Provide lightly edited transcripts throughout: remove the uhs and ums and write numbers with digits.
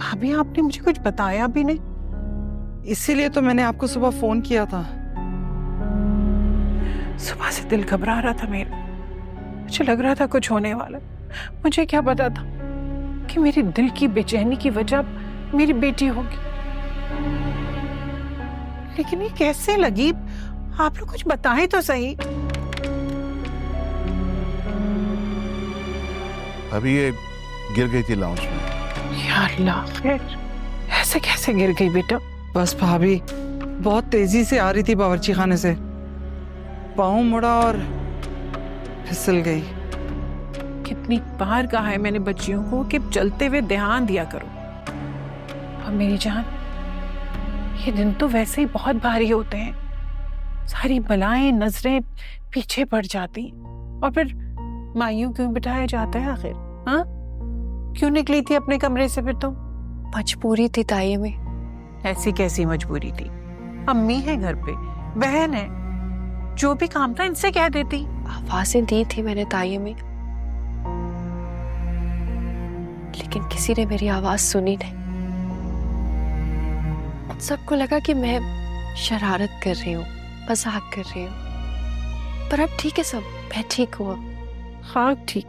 भाभी आपने मुझे कुछ बताया भी नहीं। इसीलिए तो मैंने आपको सुबह फोन किया था। सुबह से दिल घबरा रहा था मेरा, मुझे लग रहा था कुछ होने वाला। मुझे क्या पता था कि मेरी दिल की बेचैनी की वजह मेरी बेटी होगी। लेकिन ये कैसे लगी? आप लोग कुछ बताएं तो सही। अभी ये गिर गई थी लाउंज में। या अल्लाह, खैर ऐसे कैसे गिर गई बेटा? बस भाभी बहुत तेजी से आ रही थी बावर्ची खाने से, पाँव मुड़ा और फिसल गई। कितनी बार कहा है मैंने बच्चियों को कि चलते हुए ध्यान दिया करो। और मेरी जान, ये दिन तो वैसे ही बहुत भारी होते हैं, सारी बलाएं नजरें पीछे पड़ जाती और फिर मायूं क्यों बिठाया जाता है आखिर? हाँ, क्यों निकली थी अपने कमरे से फिर तुम? मजबूरी थी ताई में। ऐसी कैसी मजबूरी थी? अम्मी है घर पे, बहन है, जो भी काम था इनसे कह देती। आवाजें दी थी मैंने ताई में, लेकिन किसी ने मेरी आवाज सुनी नहीं। सबको लगा कि मैं शरारत कर रही हूँ, मजाक कर रही हूँ। पर अब ठीक है सब, मैं ठीक हूँ। हाँ ठीक।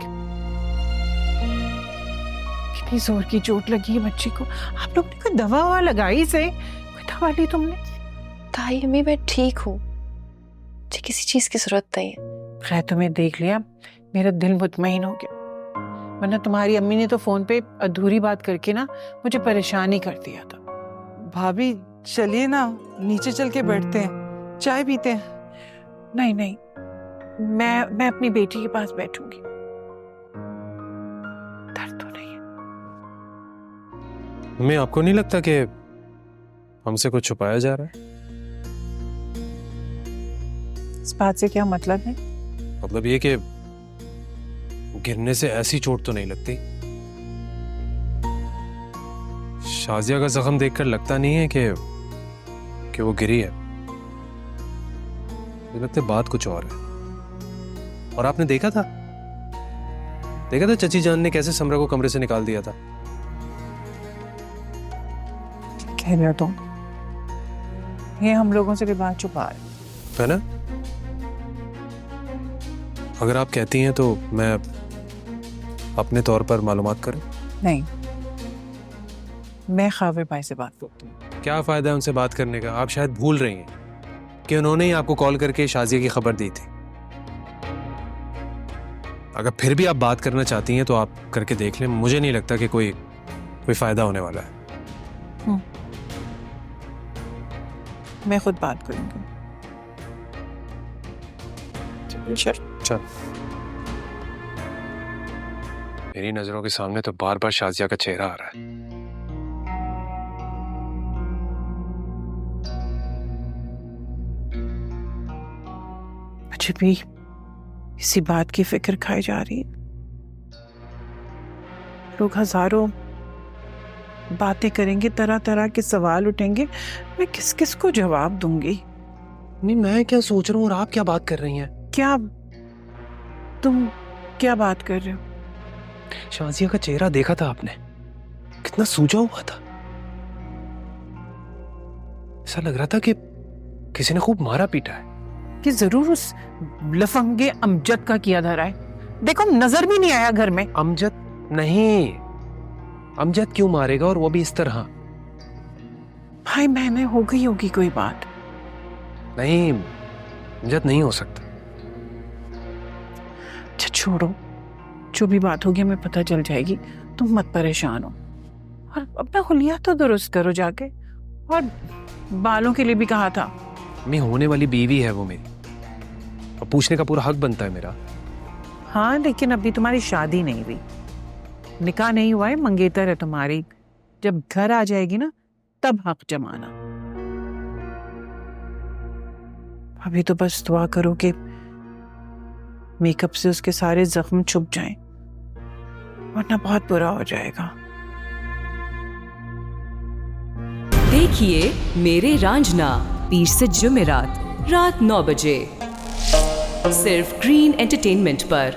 कितनी जोर की चोट लगी है बच्ची को। आप लोग ने कोई दवा ववा लगाई से? कोई दवा ली तुमने? ताई अम्मी मैं ठीक हूँ, मुझे किसी चीज की जरूरत नहीं है। खैर तुम्हें देख लिया, मेरा दिल मुतमईन हो गया। वरना तुम्हारी अम्मी ने तो फोन पे अधूरी बात करके ना मुझे परेशान ही कर दिया था। भाभी चलिए ना, नीचे चल के बैठते हैं, चाय पीते हैं। नहीं नहीं, मैं अपनी बेटी के पास बैठूंगी। दर्द तो नहीं है? मम्मी, आपको नहीं लगता कि हमसे कुछ छुपाया जा रहा है? इस बात से क्या मतलब है? मतलब ये कि गिरने से ऐसी चोट तो नहीं लगती। शाजिया का जख्म देखकर लगता नहीं है कि वो गिरी है। मुझे लगता है बात कुछ और है। और आपने देखा था चची जान ने कैसे समरा को कमरे से निकाल दिया था। कह रहे हो तुम? ये हम लोगों से भी बात छुपा रहे है ना? अगर आप कहती हैं तो मैं अपने तौर पर मालूमात करूं? नहीं, मैं खाविर भाई से बात करती हूँ। क्या फायदा है उनसे बात करने का? आप शायद भूल रही हैं कि उन्होंने ही आपको कॉल करके शाजिया की खबर दी थी। अगर फिर भी आप बात करना चाहती हैं तो आप करके देख लें। मुझे नहीं लगता कि कोई फायदा होने वाला है। मैं खुद बात करूंगी। चल। मेरी नजरों के सामने तो बार बार शाजिया का चेहरा आ रहा है। मुझे भी इसी बात की फिक्र खाई जा रही है। लोग हजारों बातें करेंगे, तरह तरह के सवाल उठेंगे, मैं किस किस को जवाब दूंगी? नहीं, मैं क्या सोच रहा हूँ और आप क्या बात कर रही हैं? क्या तुम क्या बात कर रहे हो? शाजिया का चेहरा देखा था आपने? कितना सूजा हुआ था। ऐसा लग रहा था कि किसी ने खूब मारा पीटा है। कि जरूर उस लफंगे अमजद का किया धरा है। देखो नजर भी नहीं आया घर में। अमजद नहीं, अमजद क्यों मारेगा, और वो भी इस तरह? भाई मैंने हो गई होगी कोई बात। नहीं, अमजद नहीं हो सकता। अच्छा छोड़ो, जो भी बात होगी हमें पता चल जाएगी। तुम मत परेशान हो और अपना हुलिया तो दुरुस्त करो जाके। और बालों के लिए भी कहा था। मैं होने वाली बीवी है वो मेरी, और पूछने का पूरा हक बनता है मेरा। हाँ लेकिन अभी तुम्हारी शादी नहीं हुई, निकाह नहीं हुआ है, मंगेतर है तुम्हारी। जब घर आ जाएगी ना तब हक जमाना। अभी तो बस दुआ करो कि मेकअप से उसके सारे जख्म छुप जाएं, वरना बहुत बुरा हो जाएगा। देखिए मेरे रांझना पीर से जुमेरात रात 9 बजे सिर्फ ग्रीन एंटरटेनमेंट पर।